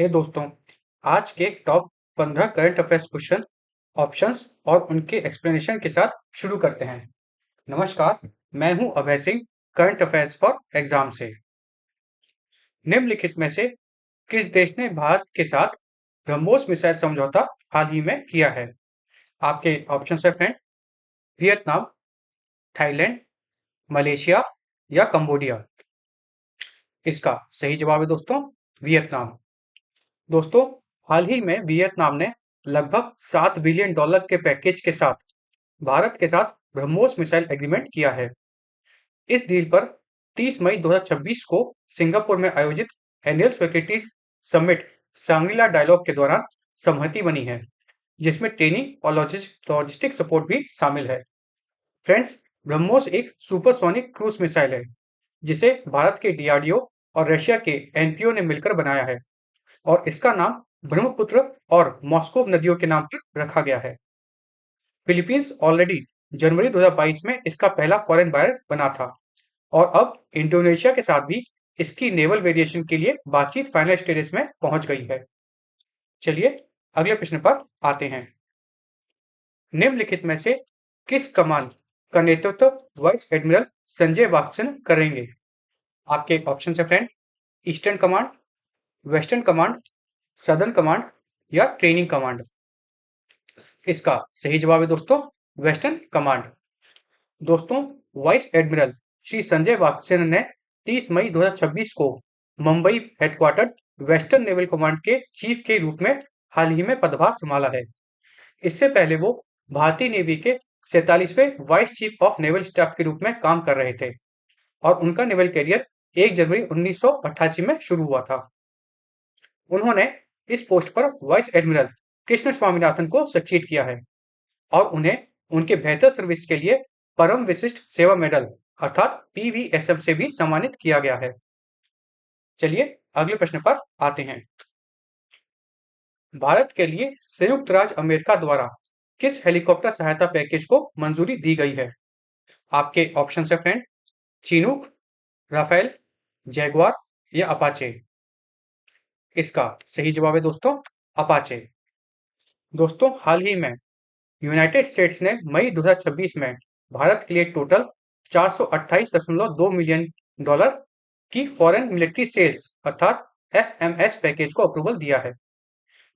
हे दोस्तों, आज के top 15 current affairs question options और उनके एक्सप्लेनेशन के साथ शुरू करते हैं। नमस्कार, मैं हूं Abhay Singh, current affairs for exam से। निम्नलिखित में से किस देश ने भारत के साथ ब्रह्मोस मिसाइल समझौता हाल ही में किया है? आपके ऑप्शन है फ्रेंड, वियतनाम, थाईलैंड, मलेशिया या कंबोडिया। इसका सही जवाब है दोस्तों, वियतनाम। दोस्तों, हाल ही में वियतनाम ने लगभग $7 बिलियन के पैकेज के साथ भारत के साथ ब्रह्मोस मिसाइल एग्रीमेंट किया है। इस डील पर 30 मई 2026 को सिंगापुर में आयोजित annual security summit Shangri-La dialogue के दौरान सहमति बनी है, जिसमें ट्रेनिंग और लॉजिस्टिक सपोर्ट भी शामिल है। फ्रेंड्स, ब्रह्मोस एक सुपरसोनिक क्रूज मिसाइल है, जिसे भारत के डीआरडीओ और रशिया के एनपीओ ने मिलकर बनाया है और इसका नाम ब्रह्मपुत्र और मॉस्को नदियों के नाम पर रखा गया है। फिलीपींस ऑलरेडी जनवरी 2022 में इसका पहला फॉरेन बायर बना था और अब इंडोनेशिया के साथ भी इसकी नेवल वेरिएशन के लिए बातचीत फाइनल स्टेज में पहुंच गई है। चलिए अगले प्रश्न पर आते हैं। निम्नलिखित में से किस कमान का नेतृत्व वाइस एडमिरल संजय वात्सन करेंगे? आपके ऑप्शन है friend, eastern command, western command, southern command या ट्रेनिंग कमांड। इसका सही जवाब है दोस्तों, वेस्टर्न कमांड। दोस्तों, वाइस एडमिरल श्री संजय वात्सेन ने 30 मई 2026 को Mumbai headquartered western naval command के चीफ के रूप में हाल ही में पदभार संभाला है। इससे पहले वो भारतीय नेवी के 47वें vice chief of naval staff के रूप में काम कर रहे थे और उनका नेवल करियर 1 जनवरी 1988 में शुरू हुआ था। उन्होंने इस पोस्ट पर वाइस एडमिरल कृष्ण स्वामीनाथन को सक्सीड किया है और उन्हें उनके बेहतर सर्विस के लिए परम विशिष्ट सेवा मेडल अर्थात पीवीएसएम से भी सम्मानित किया गया है। चलिए अगले प्रश्न पर आते हैं। भारत के लिए संयुक्त राज्य अमेरिका द्वारा किस हेलीकॉप्टर सहायता पैकेज को मंजूरी दी गई है? आपके ऑप्शन है फ्रेंड, चिनूक, राफेल, जैगवार या अपाचे। इसका सही जवाब है दोस्तों, अपाचे। दोस्तों, हाल ही में यूनाइटेड स्टेट्स ने मई 2026 में भारत के लिए टोटल $428.2 मिलियन की फॉरेन मिलिट्री सेल्स अर्थात एफएमएस पैकेज को अप्रूवल दिया है।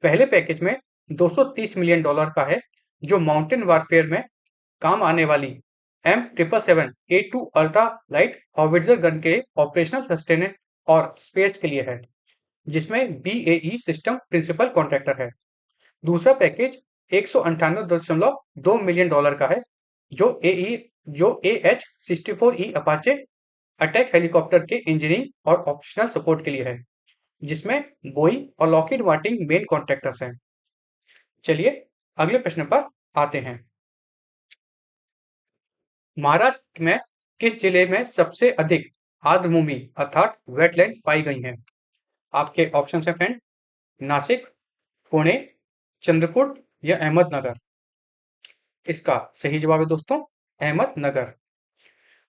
पहले पैकेज में $230 मिलियन का है, जो माउंटेन वारफेयर में काम आने वाली M777A2 ultra light howitzer gun के ऑपरेशनल सस्टेनेंस और स्पेयर्स के लिए है, जिसमें बीएई सिस्टम प्रिंसिपल कॉन्ट्रैक्टर है। दूसरा पैकेज $198.2 मिलियन का है, जो AH-64E अपाचे अटैक हेलीकॉप्टर के इंजीनियरिंग और ऑपरेशनल सपोर्ट के लिए है, जिसमें बोइंग और लॉकहीड मार्टिन मेन कॉन्ट्रैक्टर्स हैं। चलिए अगले प्रश्न पर आते हैं। महाराष्ट्र में किस जिले में सबसे अधिक आर्द्रभूमि अर्थात वेटलैंड पाई गई हैं? आपके ऑप्शन है फ्रेंड, नासिक, पुणे, चंद्रपुर या अहमदनगर। इसका सही जवाब है दोस्तों, अहमदनगर।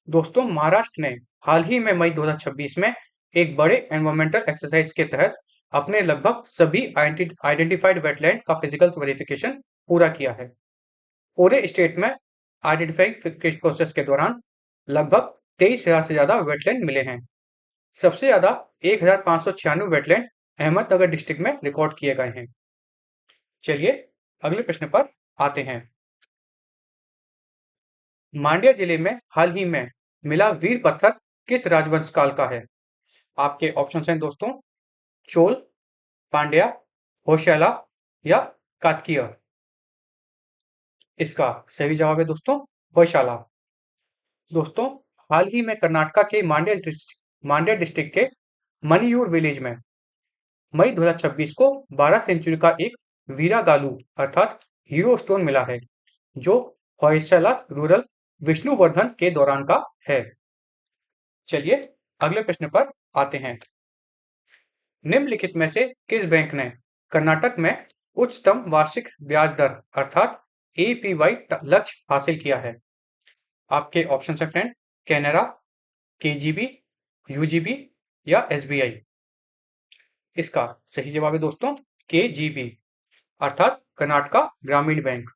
दोस्तों, महाराष्ट्र ने हाल ही में मई 2026 में एक बड़े एनवायरमेंटल एक्सरसाइज के तहत अपने लगभग सभी आइडेंटिफाइड वेटलैंड का फिजिकल वेरिफिकेशन पूरा किया है। पूरे स्टेट में आइडेंटिफाइंग प्रोसेस के दौरान लगभग 23,000 से ज्यादा वेटलैंड मिले हैं। सबसे ज्यादा 1,596 वेटलैंड अहमदनगर डिस्ट्रिक्ट में रिकॉर्ड किए गए हैं। चलिए अगले प्रश्न पर आते हैं। मांड्या जिले में हाल ही में मिला वीर पत्थर किस राजवंश काल का है? आपके ऑप्शन हैं दोस्तों, चोल, पांड्या, होयसला या काकतीय। इसका सही जवाब है दोस्तों, होयसला। दोस्तों, हाल ही में कर्नाटका के मांड्या डिस्ट्रिक्ट के मनियूर विलेज में मई 2026 को 12 सेंचुरी का एक वीरागालू अर्थात हीरो स्टोन मिला है, जो होयसला रूरल विष्णुवर्धन के दौरान का है। चलिए अगले प्रश्न पर आते हैं। निम्नलिखित में से किस बैंक ने कर्नाटक में उच्चतम वार्षिक ब्याज दर अर्थात एपीवाई लक्ष्य हासिल किया है? आपके ऑप्शन है फ्रेंड, कैनरा, केजीबी, यूजीबी या एसबीआई। इसका सही जवाब है दोस्तों KGB अर्थात कर्नाटका ग्रामीण बैंक।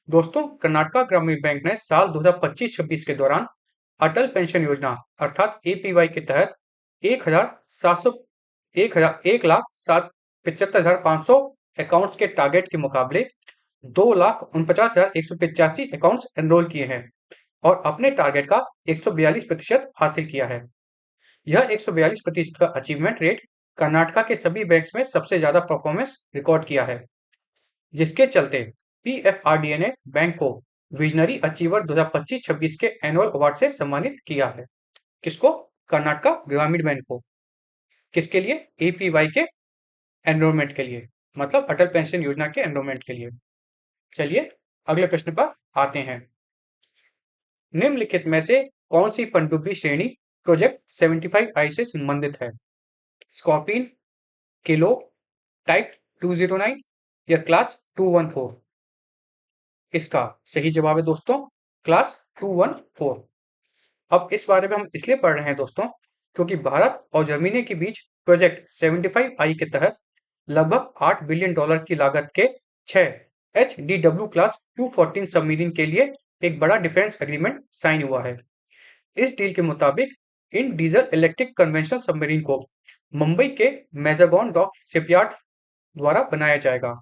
दोस्तों कर्नाटका ग्रामीण बैंक ने साल 2025-26 के दौरान अटल पेंशन योजना अर्थात APY के तहत 1,75,500 अकाउंट्स के टारगेट के मुकाबले 2,49,185 अकाउंट्स एनरोल किए हैं और अपने टारगेट का 142% हासिल किया है। यह 142% का अचीवमेंट रेट कर्नाटका के सभी बैंक्स में सबसे ज्यादा परफॉर्मेंस रिकॉर्ड किया है, जिसके चलते PFRDA ने बैंक को विजनरी अचीवर 2025-26 के एनुअल अवार्ड से सम्मानित किया है। किसको? कर्नाटका ग्रामीण बैंक को। किसके लिए? APY के एनरोलमेंट के लिए, मतलब अटल पेंशन योजना के एनरोलमेंट के लिए। चलिए अगले प्रश्न पर आते हैं। निम्नलिखित में से कौन सी पनडुब्बी श्रेणी प्रोजेक्ट 75I से संबंधित है? स्कॉर्पिन, किलो, टाइप 209 या क्लास 214? इसका सही जवाब है दोस्तों क्लास 214। अब इस बारे में हम इसलिए पढ़ रहे हैं दोस्तों क्योंकि भारत और जर्मनी के बीच प्रोजेक्ट 75I के तहत लगभग $8 बिलियन की लागत के 6 HDW क्लास 214 सबमरीन के लिए एक बड़ा डिफेंस एग्रीमेंट साइन हुआ है। इस डील के मुताबिक in diesel electric conventional submarine को मुंबई के मेजागॉन डॉक शिपयार्ड द्वारा बनाया जाएगा,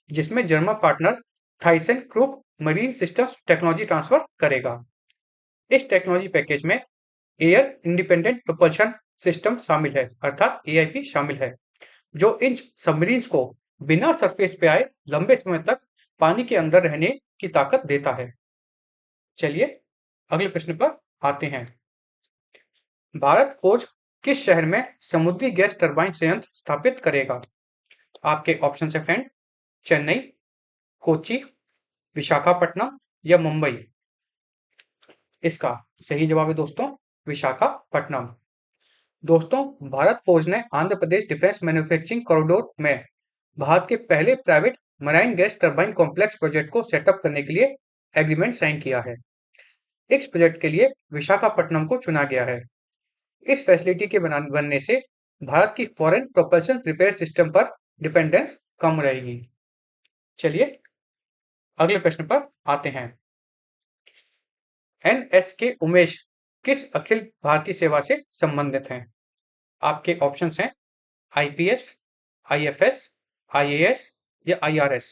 जिसमें German partner Thyssen croup marine systems technology transfer करेगा। इस टेक्नोलॉजी पैकेज में एयर इंडिपेंडेंट प्रोपल्शन सिस्टम शामिल है अर्थात AIP शामिल है, जो इन सबमरीन्स को बिना सरफेस पे आए लंबे समय तक पानी के अंदर रहने की ताकत देता है। चलिए अगले प्रश्न पर आते हैं। भारत फौज किस शहर में समुद्री गैस टरबाइन संयंत्र स्थापित करेगा? आपके ऑप्शन है फ्रेंड, चेन्नई, कोच्चि, विशाखापट्टनम या मुंबई? इसका सही जवाब है दोस्तों विशाखापट्टनम। दोस्तों भारत फौज ने Andhra Pradesh defence manufacturing corridor में भारत के पहले private marine gas turbine complex project को सेटअप करने के लिए एग्रीमेंट साइन किया है। इस प्रोजेक्ट के लिए विशाखापट्टनम को चुना गया है। इस फैसिलिटी के बनने से भारत की फॉरेन प्रोपल्शन रिपेयर सिस्टम पर डिपेंडेंस कम रहेगी। चलिए अगले प्रश्न पर आते हैं। NSK उमेश किस अखिल भारतीय सेवा से संबंधित हैं? आपके ऑप्शंस हैं IPS, IFS, IAS या IRS।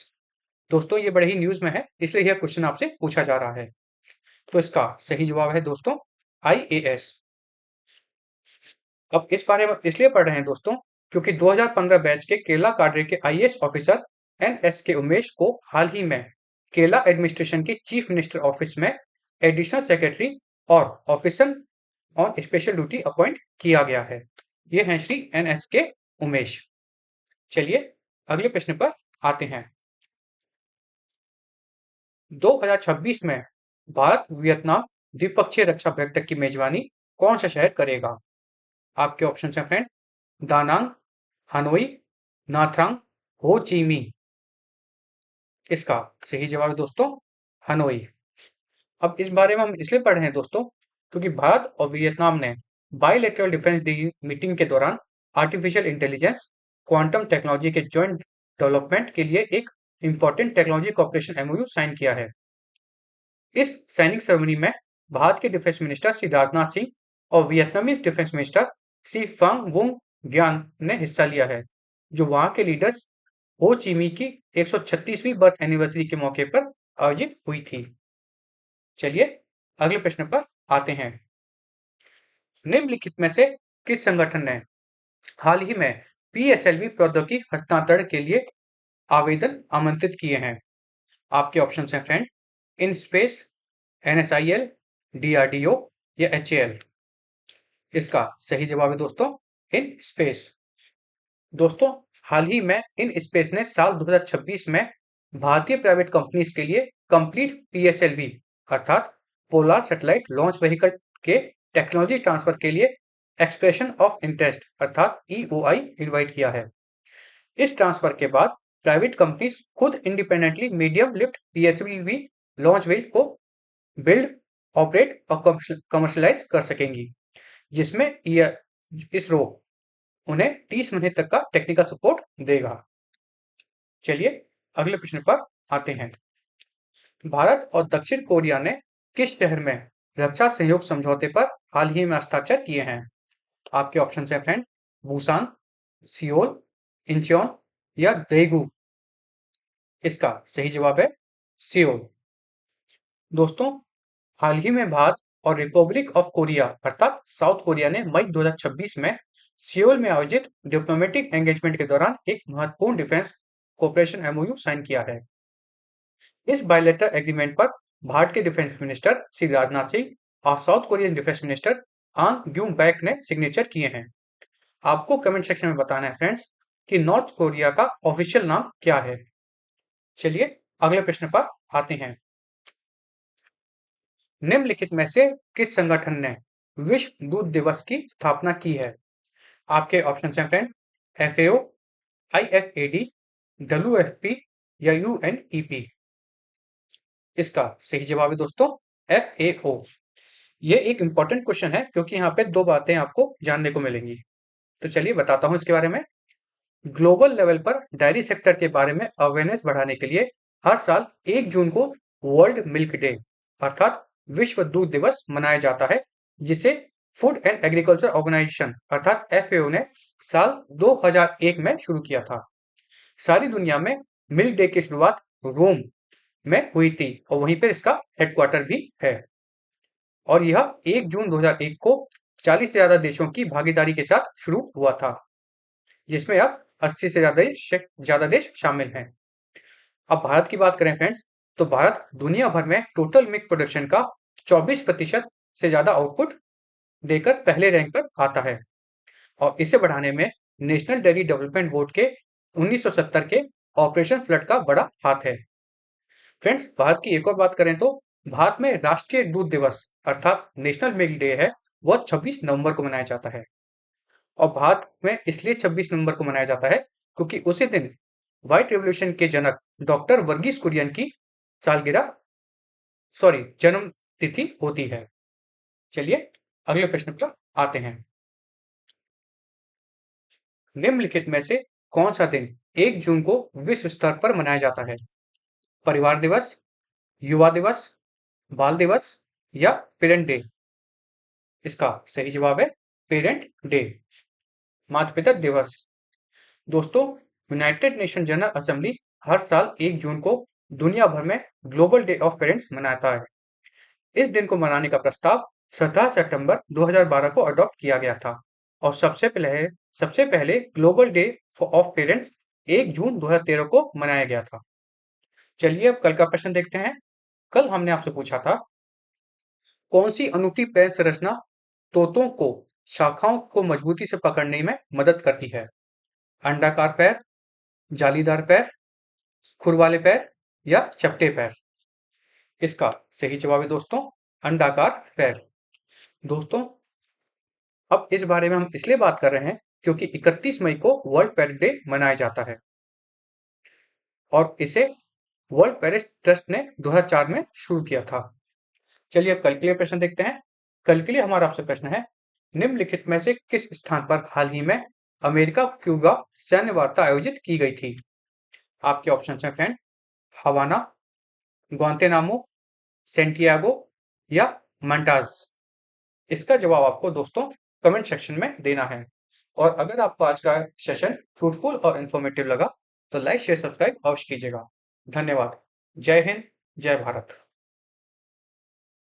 दोस्तों ये बड़े ही न्यूज में है, इसलिए यह क्वेश्चन आपसे पूछा जा रहा है। तो इसका सही जवाब है दोस्तों IAS। अब इस बारे में इसलिए पढ़ रहे हैं दोस्तों क्योंकि 2015 बैच के केरला काडरे के IAS ऑफिसर NSK उमेश को हाल ही में केरला एडमिनिस्ट्रेशन की चीफ मिनिस्टर ऑफिस में एडिशनल सेक्रेटरी और officer on special duty appoint किया गया है। ये हैं श्री NSK उमेश। चलिए अगले प्रश्न पर आते हैं। 2026 में भारत वियतनाम द्विपक्षीय रक्षा बैठक की मेजबानी कौन सा शहर करेगा? आपके ऑप्शन हैं फ्रेंड, दानांग, हनोई, नाथरंग, हो ची मिन्ह। इसका सही जवाब है दोस्तों हनोई। अब इस बारे में हम इसलिए पढ़ रहे हैं दोस्तों क्योंकि भारत और वियतनाम ने बायलैटरल डिफेंस मीटिंग के दौरान आर्टिफिशियल इंटेलिजेंस, क्वांटम टेक्नोलॉजी के जॉइंट डेवलपमेंट के लिए एक important technology corporation MOU sign किया है। इस साइनिंग सेरेमनी में भारत के डिफेंस मिनिस्टर श्री राजनाथ सिंह और Vietnamese defence minister Shri Phan Van ग्यान ने हिस्सा लिया है, जो वहां के लीडर्स हो ची मिन्ह की 136वीं बर्थ एनिवर्सरी के मौके पर आयोजित हुई थी। चलिए अगले प्रश्न पर आते हैं। निम्नलिखित में से किस संगठन ने हाल ही में PSLV प्रौद्योगिकी हस्तांतरण के लिए आवेदन आमंत्रित किए हैं? आपके ऑप्शन हैं friend, in space, NSIL, DRDO या HAL। इसका सही जवाब है दोस्तों इन स्पेस। दोस्तों हाल ही में इन स्पेस ने साल 2026 में भारतीय प्राइवेट कंपनीज के लिए कंप्लीट PSLV अर्थात पोलर सैटेलाइट लॉन्च व्हीकल के टेक्नोलॉजी ट्रांसफर के लिए एक्सप्रेशन ऑफ इंटरेस्ट अर्थात EOI इनवाइट किया है। इस ट्रांसफर के बाद प्राइवेट कंपनीज खुद independently medium lift PSLV launch vehicle को बिल्ड, ऑपरेट और कमर्शलाइज कर सकेंगी, जिसमें इसरो उन्हें 30 महीने तक का टेक्निकल सपोर्ट देगा। चलिए अगले प्रश्न पर आते हैं। भारत और दक्षिण कोरिया ने किस शहर में रक्षा सहयोग समझौते पर हाल ही में हस्ताक्षर किए हैं? आपके ऑप्शन है फ्रेंड, बुसान, सियोल, इंचियोन या देगू। इसका सही जवाब है सियोल। दोस्तों, हाल ही में भारत और रिपब्लिक ऑफ कोरिया अर्थात साउथ कोरिया ने मई 2026 में सियोल में आयोजित डिप्लोमेटिक एंगेजमेंट के दौरान एक महत्वपूर्ण डिफेंस कोऑपरेशन एमओयू साइन किया है। इस बायलैटरल एग्रीमेंट पर भारत के डिफेंस मिनिस्टर श्री राजनाथ सिंह और साउथ कोरियन डिफेंस मिनिस्टर आंग ग्यूम बैक ने सिग्नेचर किए हैं। आपको कमेंट सेक्शन में बताना है फ्रेंड्स कि नॉर्थ कोरिया का ऑफिशियल नाम क्या है। चलिए अगले प्रश्न पर आते हैं। निम्नलिखित में से किस संगठन ने विश्व दूध दिवस की स्थापना की है? आपके ऑप्शन हैं फ्रेंड, एफएओ, आईएफएडी, डब्ल्यूएफपी या यूएनईपी। इसका सही जवाब है दोस्तों एफएओ। ये एक इंपॉर्टेंट क्वेश्चन है क्योंकि यहाँ पे दो बातें आपको जानने को मिलेंगी। तो चलिए बताता हूं इसके बारे में। ग्लोबल लेवल पर डेयरी सेक्टर के बारे में अवेयरनेस बढ़ाने के लिए हर साल 1 जून को वर्ल्ड मिल्क डे अर्थात विश्व दूध दिवस मनाया जाता है, जिसे फूड एंड एग्रीकल्चर ऑर्गेनाइजेशन अर्थात एफएओ ने साल 2001 में शुरू किया था। सारी दुनिया में मिल्क डे की शुरुआत रोम में हुई थी और वहीं पर इसका हेडक्वार्टर भी है। और यह 1 जून 2001 को 40 से ज्यादा देशों की भागीदारी के साथ शुरू हुआ था, जिसमें अब 80 से ज्यादा देश शामिल हैं। अब भारत की बात करें फ्रेंड्स, तो भारत दुनिया भर में टोटल मिल्क प्रोडक्शन का 24% से ज्यादा आउटपुट देकर पहले रैंक पर आता है और इसे बढ़ाने में नेशनल डेयरी डेवलपमेंट बोर्ड के 1970 के ऑपरेशन फ्लड का बड़ा हाथ है। फ्रेंड्स, भारत की एक और बात करें तो भारत में राष्ट्रीय दूध दिवस अर्थात नेशनल मिल्क डे है, वह 26 नवंबर को मनाया जाता है। और भारत में इसलिए 26 नवंबर को मनाया जाता है क्योंकि उसी दिन व्हाइट रेवोल्यूशन के जनक डॉक्टर वर्गीस कुरियन की जन्म तिथि होती है। चलिए अगले प्रश्न पर आते हैं। निम्नलिखित में से कौन सा दिन 1 जून को विश्व स्तर पर मनाया जाता है? परिवार दिवस, युवा दिवस, बाल दिवस या पेरेंट डे? इसका सही जवाब है पेरेंट डे, माता पिता दिवस। दोस्तों, यूनाइटेड नेशन जनरल असेंबली हर साल 1 जून को दुनिया भर में ग्लोबल डे ऑफ पेरेंट्स मनाता है। इस दिन को मनाने का प्रस्ताव 17 सितंबर 2012 को अडॉप्ट किया गया था और सबसे पहले ग्लोबल डे ऑफ पेरेंट्स 1 जून 2013 को मनाया गया था। चलिए अब कल का प्रश्न देखते हैं। कल हमने आपसे पूछा था, कौन सी अनूठी पैर संरचना तोतों को शाखाओं को मजबूती से पकड़ने में मदद करती है? अंडाकार पैर, जालीदार पैर, खुर वाले पैर या चपटे पैर? इसका सही जवाब है दोस्तों अंडाकार पैर। दोस्तों, अब इस बारे में हम इसलिए बात कर रहे हैं क्योंकि 31 मई को वर्ल्ड पैरेट डे मनाया जाता है और इसे वर्ल्ड पैरेट ट्रस्ट ने 2004 में शुरू किया था। चलिए अब कल के लिए प्रश्न देखते हैं। कल के लिए हमारा आपसे प्रश्न है, निम्नलिखित में से किस स्थान पर हाल ही में अमेरिका क्यूबा सैन्य वार्ता आयोजित की गई थी? आपके ऑप्शन हैं फ्रेंड, हवाना, ग्वांतेनामो, सेंटियागो या मंटाज? इसका जवाब आपको दोस्तों कमेंट सेक्शन में देना है। और अगर आपको आज का सेशन फ्रूटफुल और इन्फॉर्मेटिव लगा तो लाइक शेयर सब्सक्राइब अवश्य कीजिएगा। धन्यवाद। जय हिंद, जय भारत।